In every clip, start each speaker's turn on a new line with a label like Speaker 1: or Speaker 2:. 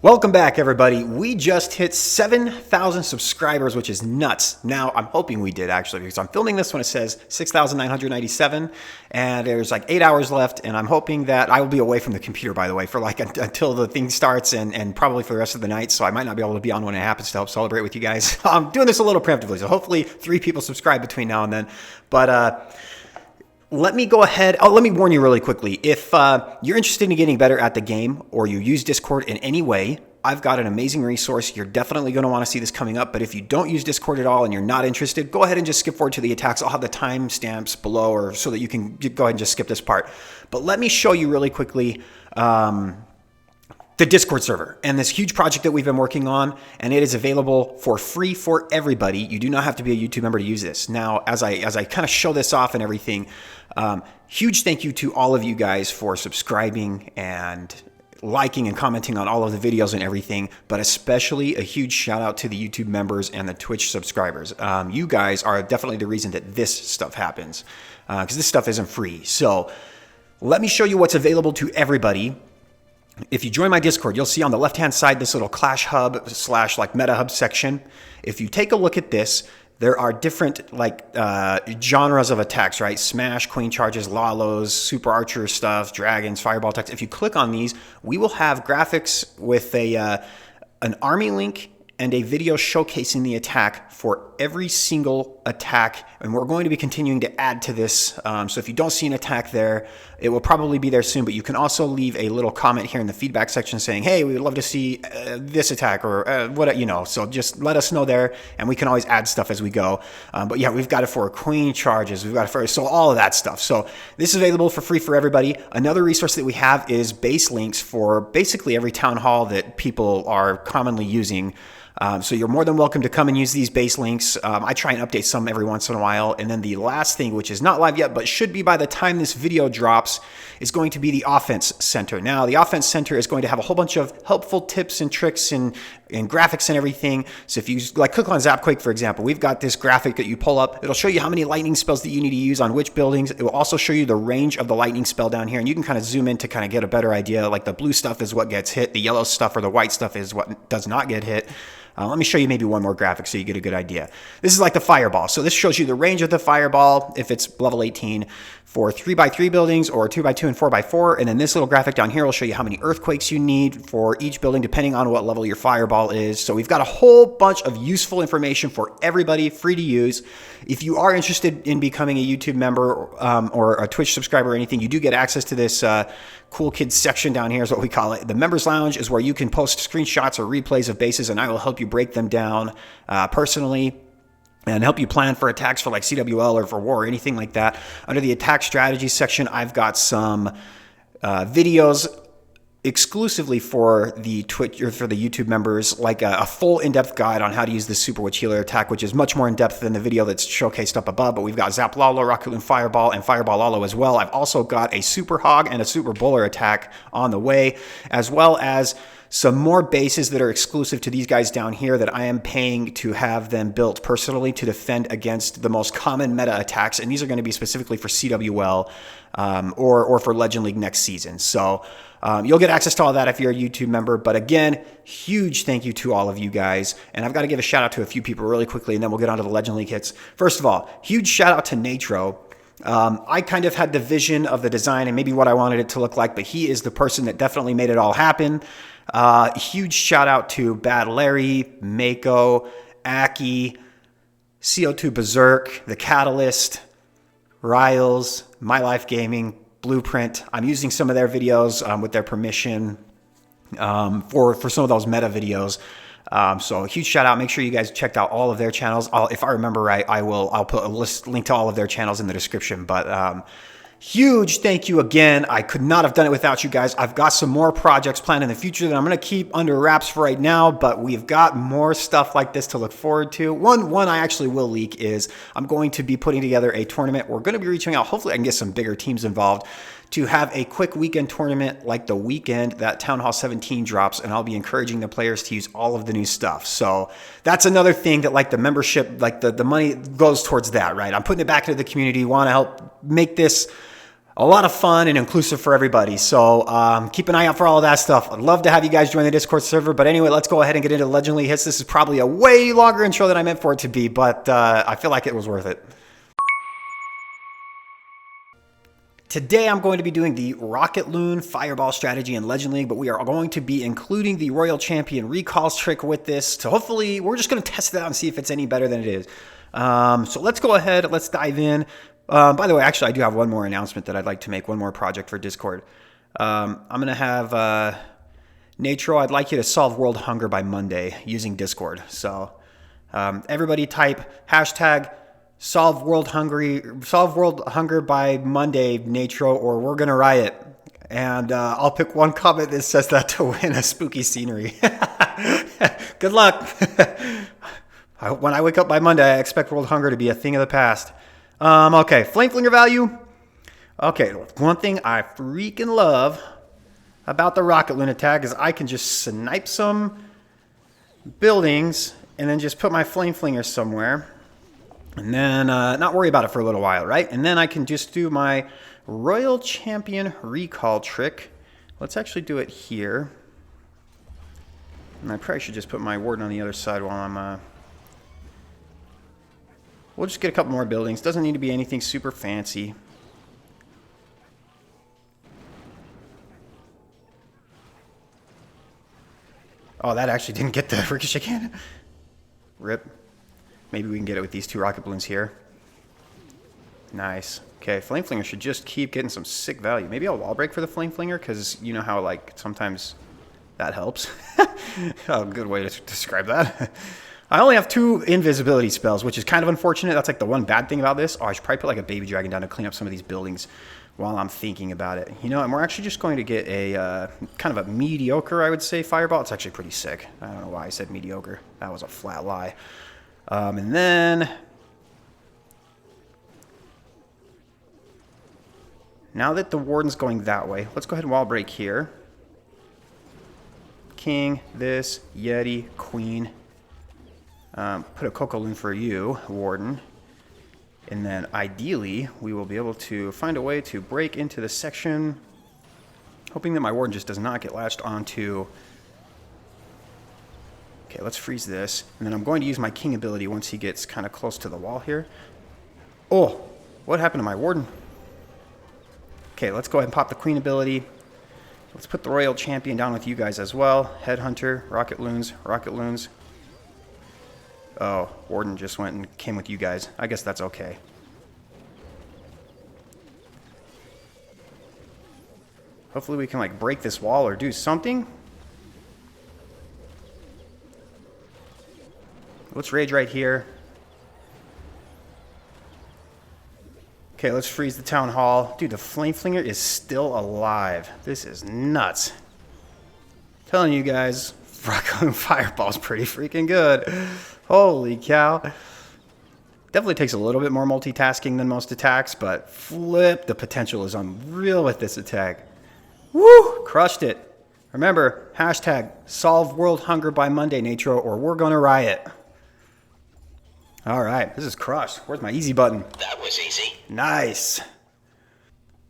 Speaker 1: Welcome back, everybody. We just hit 7,000 subscribers, which is nuts. Now, I'm hoping we did, actually, because I'm filming this when it says 6,997, and there's like 8 hours left, and I'm hoping that I will be away from the computer, by the way, for like until the thing starts and probably for the rest of the night, so I might not be able to be on when it happens to help celebrate with you guys. I'm doing this a little preemptively, so hopefully 3 people subscribe between now and then, but let me go ahead. Oh, let me warn you really quickly. If you're interested in getting better at the game or you use Discord in any way, I've got an amazing resource. You're definitely going to want to see this coming up. But if you don't use Discord at all and you're not interested, go ahead and just skip forward to the attacks. I'll have the timestamps below or so that you can go ahead and just skip this part. But let me show you really quickly the Discord server and this huge project that we've been working on, and it is available for free for everybody. You do not have to be a YouTube member to use this. Now, as I kind of show this off and everything, huge thank you to all of you guys for subscribing and liking and commenting on all of the videos and everything, but especially a huge shout out to the YouTube members and the Twitch subscribers. You guys are definitely the reason that this stuff happens, because this stuff isn't free. So let me show you what's available to everybody. If you join my Discord, you'll see on the left-hand side this little Clash Hub / like Meta Hub section. If you take a look at this, there are different like genres of attacks, right? Smash, Queen Charges, Lalos, Super Archer stuff, Dragons, Fireball attacks. If you click on these, we will have graphics with an army link and a video showcasing the attack for every single attack. And we're going to be continuing to add to this. So if you don't see an attack there, it will probably be there soon, but you can also leave a little comment here in the feedback section saying, hey, we would love to see this attack or what, you know, so just let us know there and we can always add stuff as we go. But yeah, we've got it for Queen Charges. We've got it for, so all of that stuff. So this is available for free for everybody. Another resource that we have is base links for basically every town hall that people are commonly using. So you're more than welcome to come and use these base links. I try and update some every once in a while. And then the last thing, which is not live yet, but should be by the time this video drops, is going to be the Offense Center. Now, the Offense Center is going to have a whole bunch of helpful tips and tricks and graphics and everything. So if you like click on Zapquake, for example, we've got this graphic that you pull up. It'll show you how many lightning spells that you need to use on which buildings. It will also show you the range of the lightning spell down here. And you can kind of zoom in to kind of get a better idea. Like the blue stuff is what gets hit. The yellow stuff or the white stuff is what does not get hit. Let me show you maybe one more graphic so you get a good idea. This is like the fireball. So this shows you the range of the fireball if it's level 18 for 3x3 buildings or 2x2 and 4x4. And then this little graphic down here will show you how many earthquakes you need for each building depending on what level your fireball is. So we've got a whole bunch of useful information for everybody, free to use. If you are interested in becoming a YouTube member or a Twitch subscriber or anything, you do get access to this Cool Kids section down here is what we call it. The Members Lounge is where you can post screenshots or replays of bases, and I will help you break them down personally and help you plan for attacks for like CWL or for war or anything like that. Under the attack strategy section, I've got some videos exclusively for the Twitch or for the YouTube members, like a full in-depth guide on how to use the Super Witch Healer attack, which is much more in-depth than the video that's showcased up above. But we've got Zap Lalo, Rocket Loon Fireball, and Fireball Lalo as well. I've also got a Super Hog and a Super Bowler attack on the way, as well as some more bases that are exclusive to these guys down here that I am paying to have them built personally to defend against the most common meta attacks. And these are going to be specifically for CWL or for Legend League next season. So you'll get access to all that if you're a YouTube member. But again, huge thank you to all of you guys. And I've got to give a shout out to a few people really quickly, and then we'll get on to the Legend League hits. First of all, huge shout out to Natro. I kind of had the vision of the design and maybe what I wanted it to look like, but he is the person that definitely made it all happen. Huge shout out to Bad Larry, Mako, Aki, CO2 Berserk, The Catalyst, Riles, My Life Gaming, Blueprint. I'm using some of their videos with their permission for some of those meta videos. So a huge shout out. Make sure you guys checked out all of their channels. If I remember right, I'll put a link to all of their channels in the description. But huge thank you again. I could not have done it without you guys. I've got some more projects planned in the future that I'm going to keep under wraps for right now, but we've got more stuff like this to look forward to. One I actually will leak is I'm going to be putting together a tournament. We're going to be reaching out. Hopefully I can get some bigger teams involved to have a quick weekend tournament like the weekend that Town Hall 17 drops, and I'll be encouraging the players to use all of the new stuff. So that's another thing that like the membership, like the money goes towards that, right? I'm putting it back into the community, want to help make this a lot of fun and inclusive for everybody. So keep an eye out for all of that stuff. I'd love to have you guys join the Discord server. But anyway, let's go ahead and get into Legend League Hits. This is probably a way longer intro than I meant for it to be, but I feel like it was worth it. Today I'm going to be doing the Rocket Loon Fireball strategy in Legend League, but we are going to be including the Royal Champion recalls trick with this. So hopefully we're just going to test it out and see if it's any better than it is. So let's go ahead, let's dive in. By the way, actually I do have one more announcement that I'd like to make, one more project for Discord. I'm going to have Natro, I'd like you to solve world hunger by Monday using Discord. So everybody type hashtag solve world hunger by Monday, Natro, or we're gonna riot. And I'll pick one comment that says that to win a spooky scenery. Good luck. When I wake up by Monday, I expect world hunger to be a thing of the past. Okay, flame flinger value. Okay, one thing I freaking love about the Rocket Loon attack is I can just snipe some buildings and then just put my flame flinger somewhere. And then not worry about it for a little while, right? And then I can just do my Royal Champion recall trick. Let's actually do it here. And I probably should just put my warden on the other side while I'm... We'll just get a couple more buildings. Doesn't need to be anything super fancy. Oh, that actually didn't get the ricochet cannon. Rip. Maybe we can get it with these two rocket balloons here. Nice. Okay, Flame Flinger should just keep getting some sick value. Maybe I'll wall break for the Flame Flinger, because you know how, like, sometimes that helps. Oh, good way to describe that. I only have 2 invisibility spells, which is kind of unfortunate. That's, like, the one bad thing about this. Oh, I should probably put, like, a baby dragon down to clean up some of these buildings while I'm thinking about it. You know, and we're actually just going to get a kind of a mediocre, I would say, fireball. It's actually pretty sick. I don't know why I said mediocre. That was a flat lie. And then, now that the warden's going that way, let's go ahead and wall break here. King, this, Yeti, Queen. Put a Coco Loon for you, warden. And then ideally, we will be able to find a way to break into the section, hoping that my warden just does not get latched onto... Okay, let's freeze this. And then I'm going to use my king ability once he gets kind of close to the wall here. Oh, what happened to my warden? Okay, let's go ahead and pop the queen ability. Let's put the royal champion down with you guys as well. Headhunter, rocket loons, rocket loons. Oh, warden just went and came with you guys. I guess that's okay. Hopefully we can like break this wall or do something. Let's rage right here. Okay, let's freeze the town hall. Dude, the flame flinger is still alive. This is nuts. I'm telling you guys, Rocket Loon Fireball's pretty freaking good. Holy cow. Definitely takes a little bit more multitasking than most attacks, but flip, the potential is unreal with this attack. Woo! Crushed it. Remember, hashtag solve world hunger by Monday, Natro, or we're gonna riot. All right, this is crushed. Where's my easy button?
Speaker 2: That was easy.
Speaker 1: Nice.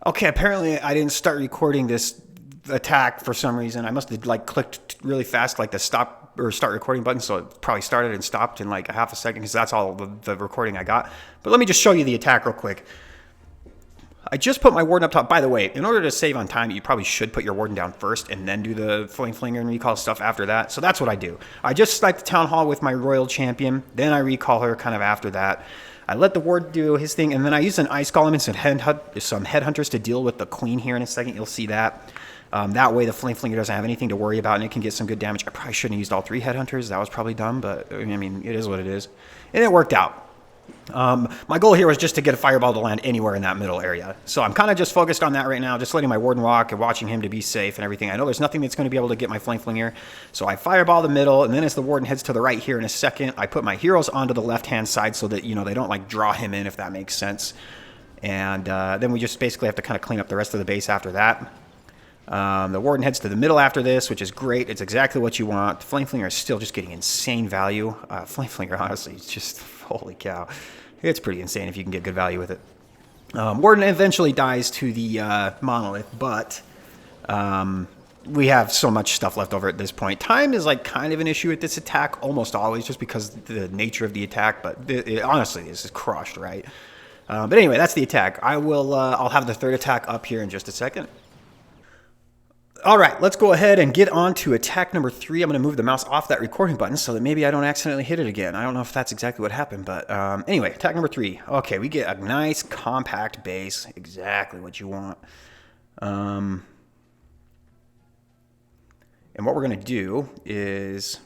Speaker 1: Okay, apparently I didn't start recording this attack for some reason. I must have like clicked really fast, like the stop or start recording button, so it probably started and stopped in like a half a second because that's all the recording I got. But let me just show you the attack real quick. I just put my warden up top. By the way, in order to save on time, you probably should put your warden down first and then do the flame flinger and recall stuff after that. So that's what I do. I just snipe the town hall with my royal champion. Then I recall her kind of after that. I let the ward do his thing, and then I use an ice golem and some headhunters to deal with the queen here in a second. You'll see that. That way the flame flinger doesn't have anything to worry about, and it can get some good damage. I probably shouldn't have used all 3 headhunters. That was probably dumb, but I mean, it is what it is. And it worked out. My goal here was just to get a fireball to land anywhere in that middle area. So I'm kind of just focused on that right now, just letting my warden walk and watching him to be safe and everything. I know there's nothing that's going to be able to get my flame flinger. So I fireball the middle, and then as the warden heads to the right here in a second, I put my heroes onto the left-hand side so that, you know, they don't like draw him in, if that makes sense. And then we just basically have to kind of clean up the rest of the base after that. The warden heads to the middle after this, which is great. It's exactly what you want. The flame flinger is still just getting insane value. Flame flinger, honestly, is just, holy cow. It's pretty insane if you can get good value with it. Warden eventually dies to the monolith, but we have so much stuff left over at this point. Time is like kind of an issue with this attack, almost always, just because the nature of the attack. But honestly, this is crushed, right? But anyway, that's the attack. I'll have the third attack up here in just a second. All right, let's go ahead and get on to attack number 3. I'm going to move the mouse off that recording button so that maybe I don't accidentally hit it again. I don't know if that's exactly what happened, but anyway, attack number 3. Okay, we get a nice compact base, exactly what you want. And what we're going to do is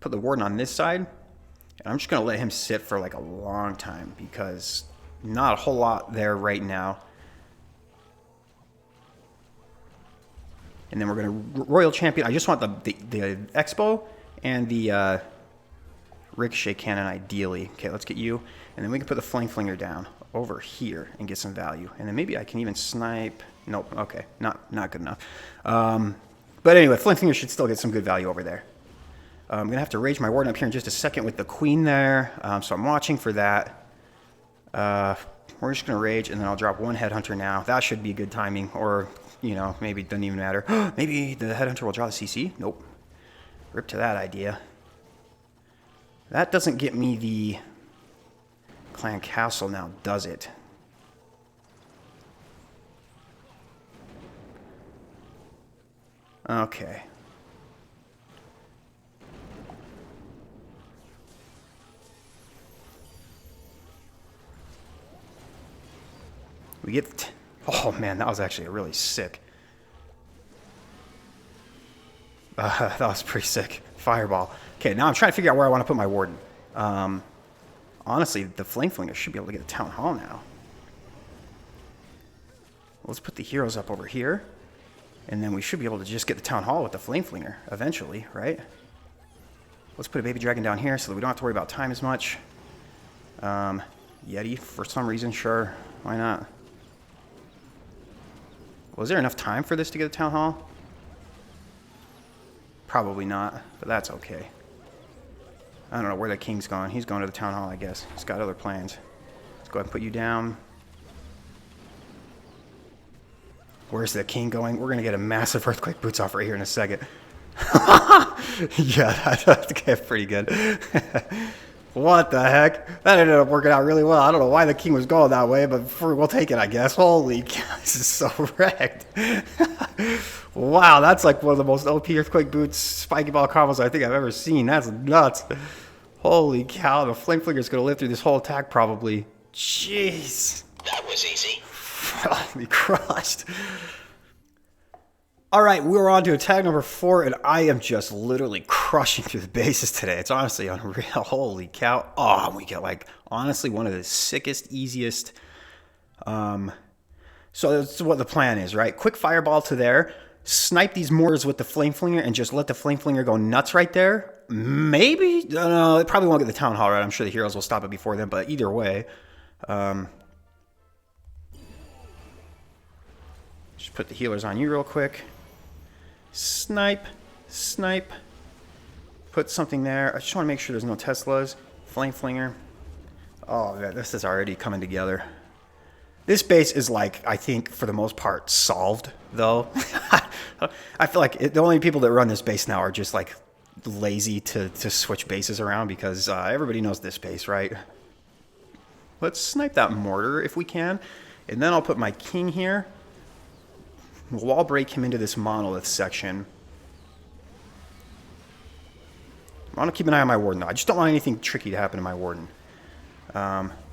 Speaker 1: put the warden on this side, and I'm just going to let him sit for like a long time because not a whole lot there right now. And then we're going to Royal Champion. I just want the Expo and the Ricochet Cannon ideally. Okay, let's get you. And then we can put the Flame Flinger down over here and get some value. And then maybe I can even snipe. Nope, okay, not good enough. But anyway, Flame Flinger should still get some good value over there. I'm going to have to rage my warden up here in just a second with the Queen there. So I'm watching for that. We're just going to rage, and then I'll drop one Headhunter now. That should be good timing, or... you know, maybe it doesn't even matter. Maybe the Headhunter will draw the CC? Nope. Rip to that idea. That doesn't get me the Clan Castle now, does it? Okay. We get... oh man, that was actually really sick. That was pretty sick. Fireball. Okay, now I'm trying to figure out where I want to put my warden. Honestly, the Flame Flinger should be able to get the Town Hall now. Let's put the heroes up over here. And then we should be able to just get the Town Hall with the Flame Flinger eventually, right? Let's put a Baby Dragon down here so that we don't have to worry about time as much. Yeti, for some reason, sure. Why not? Was there enough time for this to get a Town Hall? Probably not, but that's okay. I don't know where the king's gone. He's going to the Town Hall, I guess. He's got other plans. Let's go ahead and put you down. Where's the king going? We're going to get a massive Earthquake Boots off right here in a second. Yeah, that's pretty good. What the heck? That ended up working out really well. I don't know why the king was going that way, but we'll take it, I guess. Holy cow, this is so wrecked. Wow, that's like one of the most OP Earthquake Boots Spiky Ball combos I think I've ever seen. That's nuts. Holy cow, the Flame Flinger's going to live through this whole attack probably. Jeez.
Speaker 2: That was easy.
Speaker 1: Holy crushed. All right, we're on to attack number 4, and I am just literally crushing through the bases today. It's honestly unreal. Holy cow. Oh, we get, like, honestly, one of the sickest, easiest. So that's what the plan is, right? Quick fireball to there. Snipe these mortars with the Flame Flinger and just let the Flame Flinger go nuts right there. Maybe? No, it probably won't get the Town Hall right. I'm sure the heroes will stop it before then, but either way. Just put the healers on you real quick. Snipe, snipe. Put something there. I just want to make sure there's no Teslas. Flame Flinger. Oh, man, this is already coming together. This base is like, I think, for the most part, solved, though. I feel like the only people that run this base now are just, like, lazy to switch bases around because everybody knows this base, right? Let's snipe that mortar if we can. And then I'll put my king here. Wall break him into this monolith section. I want to keep an eye on my warden, though. I just don't want anything tricky to happen to my warden.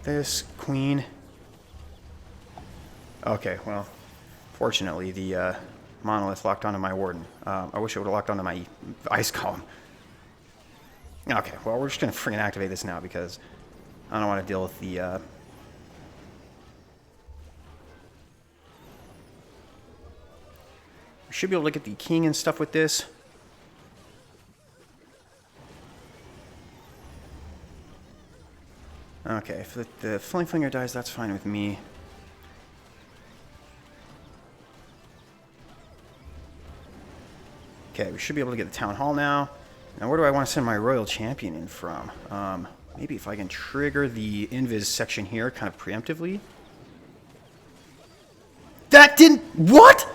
Speaker 1: This queen. Okay, well, fortunately, the monolith locked onto my warden. I wish it would have locked onto my ice column. Okay, well, we're just going to freaking activate this now because I don't want to deal with the... Should be able to get the king and stuff with this. Okay, if the Flame Flinger dies, that's fine with me. Okay, we should be able to get the Town Hall now. Now, where do I want to send my Royal Champion in from? Maybe if I can trigger the invis section here kind of preemptively. That didn't... What?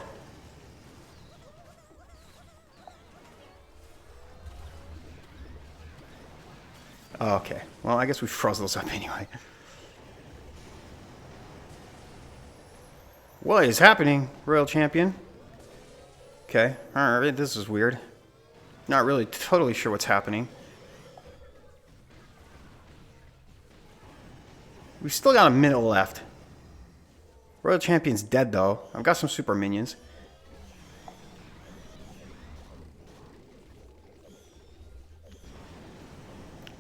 Speaker 1: Okay. Well, I guess we froze those up anyway. What is happening, Royal Champion? Okay. Alright, this is weird. Not really totally sure what's happening. We've still got a minute left. Royal Champion's dead, though. I've got some super minions.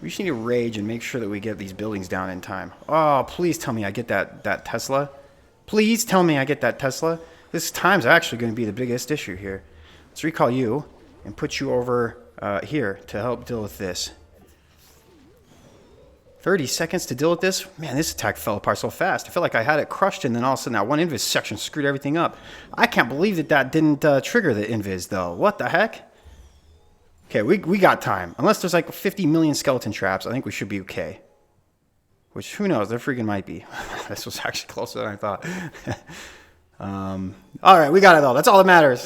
Speaker 1: We just need to rage and make sure that we get these buildings down in time. Oh, please tell me I get that Tesla. Please tell me I get that Tesla. This time's actually going to be the biggest issue here. Let's recall you and put you over here to help deal with this. 30 seconds to deal with this? Man, this attack fell apart so fast. I feel like I had it crushed, and then all of a sudden that one invis section screwed everything up. I can't believe that didn't trigger the invis, though. What the heck? Okay, we got time. Unless there's like 50 million skeleton traps, I think we should be okay. Which, who knows? There freaking might be. This was actually closer than I thought. Alright, we got it, though. That's all that matters.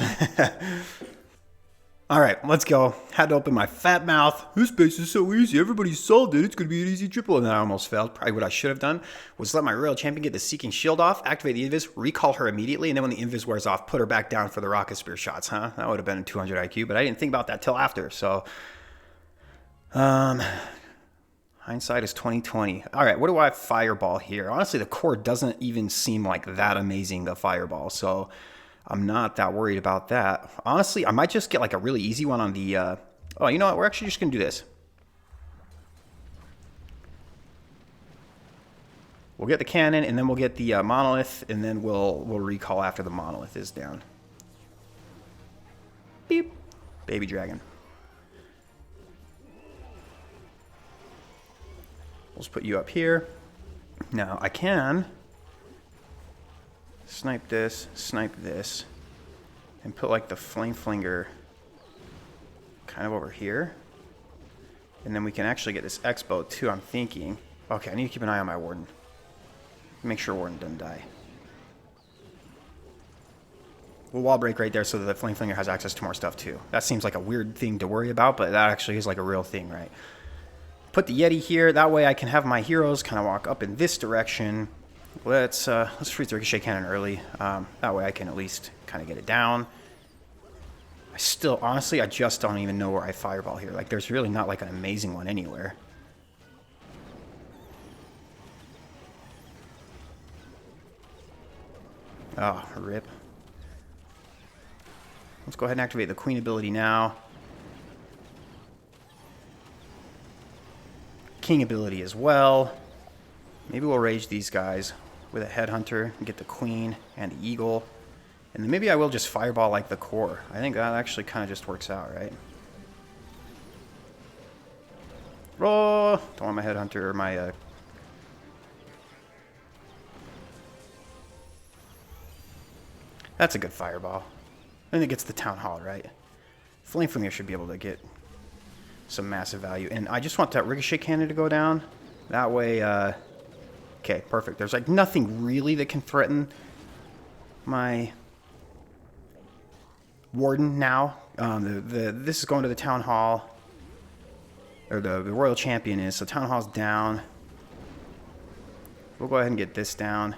Speaker 1: Alright, let's go. Had to open my fat mouth. This base is so easy. Everybody solved it. It's going to be an easy triple. And then I almost failed. Probably what I should have done was let my Royal Champion get the Seeking Shield off, activate the Invis, recall her immediately, and then when the Invis wears off, put her back down for the Rocket Spear shots, huh? That would have been a 200 IQ, but I didn't think about that till after, so... hindsight is 2020. Alright, what do I fireball here? Honestly, the core doesn't even seem like that amazing, the fireball, so... I'm not that worried about that. Honestly, I might just get like a really easy one on the... Oh, you know what? We're actually just going to do this. We'll get the cannon, and then we'll get the monolith, and then we'll recall after the monolith is down. Beep. Baby dragon. We'll just put you up here. Now, I can... snipe this, and put like the flame flinger kind of over here. And then we can actually get this X-bow too, I'm thinking. Okay, I need to keep an eye on my warden. Make sure warden doesn't die. We'll wall break right there so that the flame flinger has access to more stuff too. That seems like a weird thing to worry about, but that actually is like a real thing, right? Put the Yeti here, that way I can have my heroes kind of walk up in this direction. Let's freeze the ricochet cannon early. That way I can at least kind of get it down. I still, honestly, I just don't even know where I fireball here. Like, there's really not like an amazing one anywhere. Oh, rip. Let's go ahead and activate the Queen ability now. King ability as well. Maybe we'll rage these guys with a headhunter and get the queen and the eagle. And then maybe I will just fireball like the core. I think that actually kind of just works out, right? Oh, don't want my headhunter or my... That's a good fireball. I think it gets the town hall, right? Flame from here should be able to get some massive value. And I just want that ricochet cannon to go down. That way... Okay, perfect. There's like nothing really that can threaten my warden now. This is going to the town hall, or the royal champion is. So town hall's down. We'll go ahead and get this down.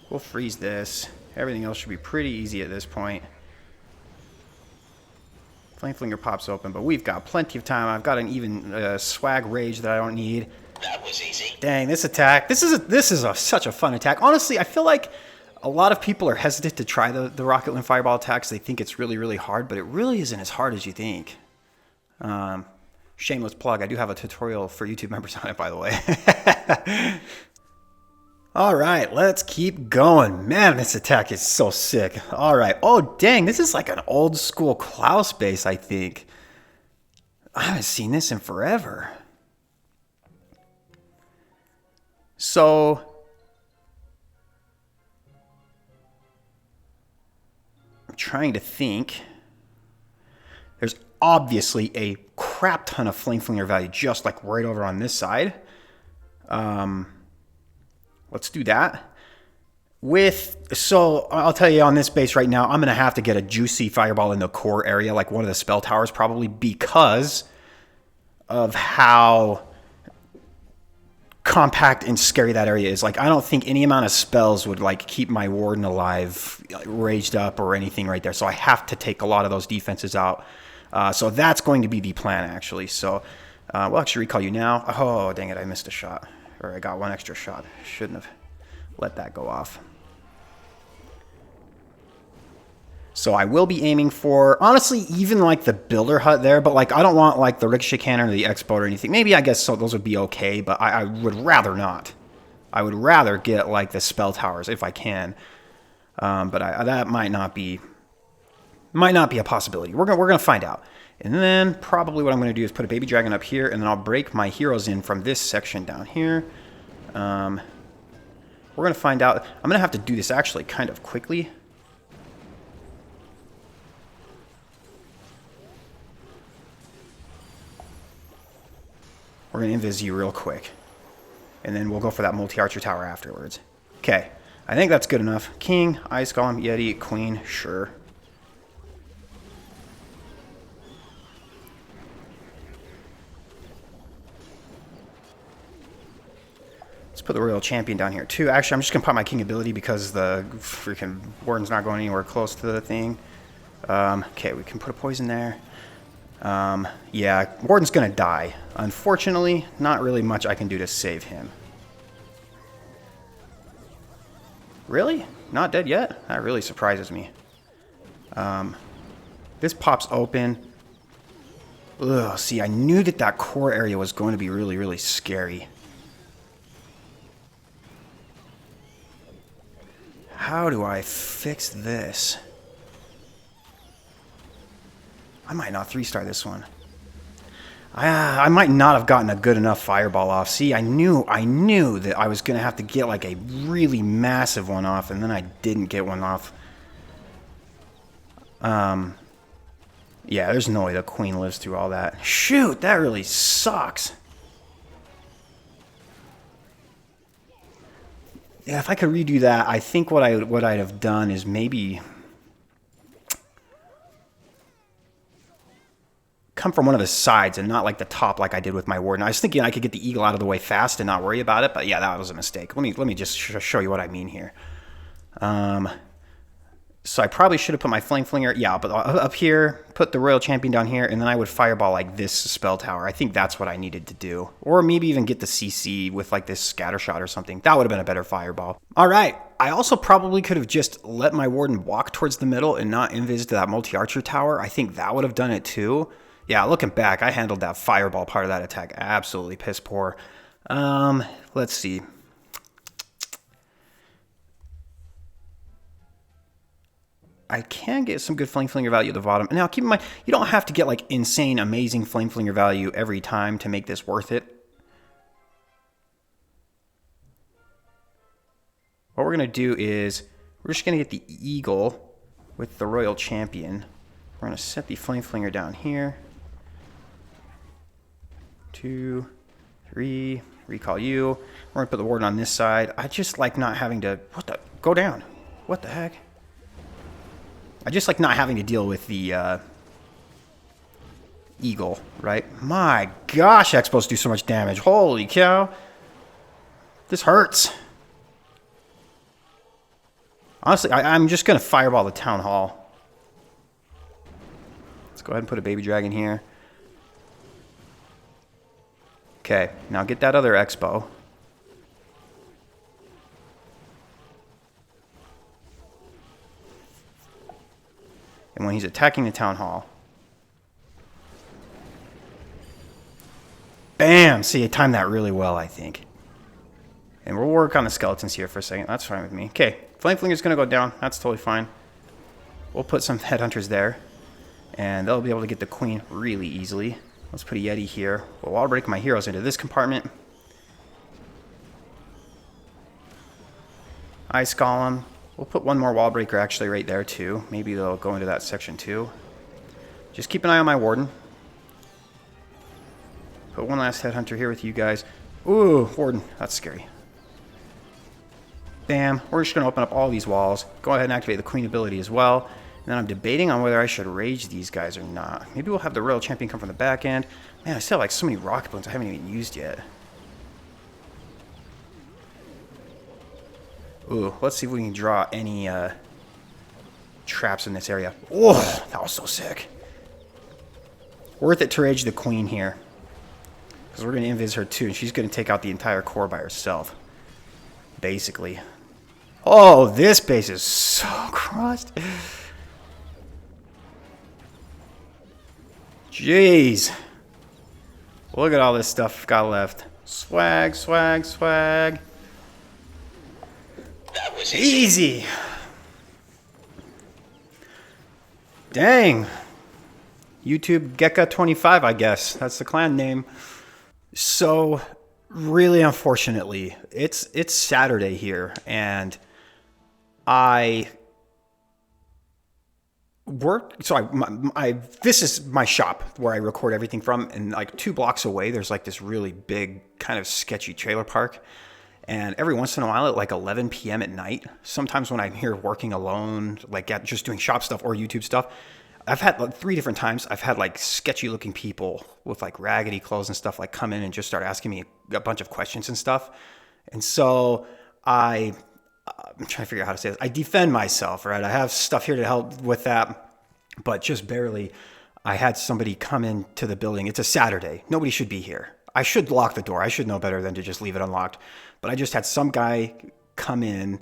Speaker 1: We'll freeze this. Everything else should be pretty easy at this point. Flame flinger pops open, but we've got plenty of time. I've got an even swag rage that I don't need.
Speaker 2: That was easy.
Speaker 1: Dang, this attack. This is such a fun attack. Honestly, I feel like a lot of people are hesitant to try the Rocket Loon Fireball attacks. They think it's really, really hard, but it really isn't as hard as you think. Shameless plug. I do have a tutorial for YouTube members on it, by the way. All right, let's keep going. Man, this attack is so sick. All right. Oh, dang. This is like an old school Klaus base, I think. I haven't seen this in forever. So, I'm trying to think. There's obviously a crap ton of flame flinger value just like right over on this side. Let's do that. So I'll tell you on this base right now, I'm going to have to get a juicy fireball in the core area, like one of the spell towers probably, because of how compact and scary that area is. Like, I don't think any amount of spells would like keep my warden alive, raged up or anything right there. So I have to take a lot of those defenses out. So that's going to be the plan, actually. So we'll actually recall you now. Oh, dang it, I missed a shot. Or I got one extra shot. Shouldn't have let that go off. So I will be aiming for, honestly, even like the builder hut there, but like I don't want like the ricochet cannon or the X-bow or anything. Maybe I guess so those would be okay, but I would rather not. I would rather get like the spell towers if I can. But that might not be a possibility. We're gonna find out. And then probably what I'm gonna do is put a baby dragon up here, and then I'll break my heroes in from this section down here. We're gonna find out. I'm gonna have to do this actually kind of quickly. We're going to invis you real quick. And then we'll go for that multi-archer tower afterwards. Okay. I think that's good enough. King, Ice Golem, Yeti, Queen, sure. Let's put the Royal Champion down here too. Actually, I'm just going to pop my King ability because the freaking Warden's not going anywhere close to the thing. Okay, we can put a poison there. Yeah, Warden's gonna die. Unfortunately, not really much I can do to save him. Really? Not dead yet? That really surprises me. This pops open. Ugh, see, I knew that core area was going to be really, really scary. How do I fix this? I might not 3-star this one. I might not have gotten a good enough fireball off. See, I knew that I was going to have to get like a really massive one off, and then I didn't get one off. Yeah, there's no way the Queen lives through all that. Shoot, that really sucks. Yeah, if I could redo that, I think what I'd have done is maybe come from one of the sides and not like the top like I did with my Warden. I was thinking I could get the eagle out of the way fast and not worry about it, but yeah, that was a mistake. Let me just show you what I mean here. So I probably should have put my Flame Flinger, yeah, but up here, put the Royal Champion down here, and then I would fireball like this spell tower. I think that's what I needed to do. Or maybe even get the CC with like this scatter shot or something. That would have been a better fireball. All right, I also probably could have just let my Warden walk towards the middle and not invis to that multi-archer tower. I think that would have done it too. Yeah, looking back, I handled that fireball part of that attack absolutely piss poor. Let's see. I can get some good Flame Flinger value at the bottom. Now, keep in mind, you don't have to get like insane, amazing Flame Flinger value every time to make this worth it. What we're going to do is, we're just going to get the Eagle with the Royal Champion. We're going to set the Flame Flinger down here. 2, 3, recall you. We're going to put the Warden on this side. I just like not having to... What the... Go down. What the heck? I just like not having to deal with the Eagle, right? My gosh, Expos do so much damage. Holy cow. This hurts. Honestly, I'm just going to fireball the Town Hall. Let's go ahead and put a Baby Dragon here. Okay, now get that other Expo. And when he's attacking the Town Hall. Bam! See, I timed that really well, I think. And we'll work on the skeletons here for a second. That's fine with me. Okay, Flame Flinger's going to go down. That's totally fine. We'll put some Headhunters there. And they'll be able to get the Queen really easily. Let's put a Yeti here. Well, I'll break my heroes into this compartment. Ice Golem. We'll put one more Wall Breaker actually right there too. Maybe they'll go into that section too. Just keep an eye on my Warden. Put one last Headhunter here with you guys. Ooh, Warden. That's scary. Bam. We're just going to open up all these walls. Go ahead and activate the Queen ability as well. And then I'm debating on whether I should rage these guys or not. Maybe we'll have the Royal Champion come from the back end. Man, I still have like so many rocket balloons I haven't even used yet. Ooh, let's see if we can draw any traps in this area. Oh, that was so sick. Worth it to rage the Queen here. Because we're going to invis her too, and she's going to take out the entire core by herself. Basically. Oh, this base is so crushed. Jeez. Look at all this stuff got left. Swag, swag, swag.
Speaker 2: That was
Speaker 1: easy. Dang. YouTube Gekka25, I guess. That's the clan name. So, really unfortunately, it's Saturday here, and I work. So this is my shop where I record everything from, and like 2 blocks away, there's like this really big, kind of sketchy trailer park. And every once in a while at like 11 p.m. at night, sometimes when I'm here working alone, like just doing shop stuff or YouTube stuff, I've had like 3 different times. I've had like sketchy looking people with like raggedy clothes and stuff like come in and just start asking me a bunch of questions and stuff. And so I'm trying to figure out how to say this. I defend myself, right? I have stuff here to help with that, but just barely. I had somebody come into the building. It's a Saturday. Nobody should be here. I should lock the door. I should know better than to just leave it unlocked. But I just had some guy come in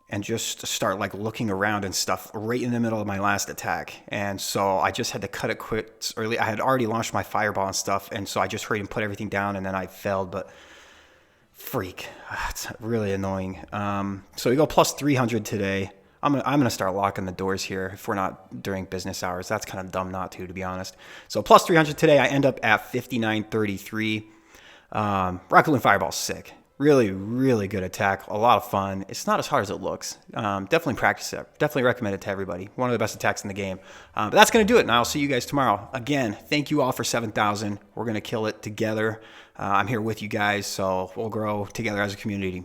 Speaker 1: and just start like looking around and stuff right in the middle of my last attack. And so I just had to cut it quits early. I had already launched my fireball and stuff. And so I just hurried and put everything down, and then I failed. But freak, it's really annoying. So we go plus 300 today. I'm gonna start locking the doors here if we're not during business hours. That's kind of dumb not to be honest. So plus 300 today. I end up at 59.33. Rocket Balloon Fireball's sick. Really, really good attack. A lot of fun. It's not as hard as it looks. Definitely practice it. Definitely recommend it to everybody. One of the best attacks in the game. But that's going to do it, and I'll see you guys tomorrow. Again, thank you all for 7,000. We're going to kill it together. I'm here with you guys, so we'll grow together as a community.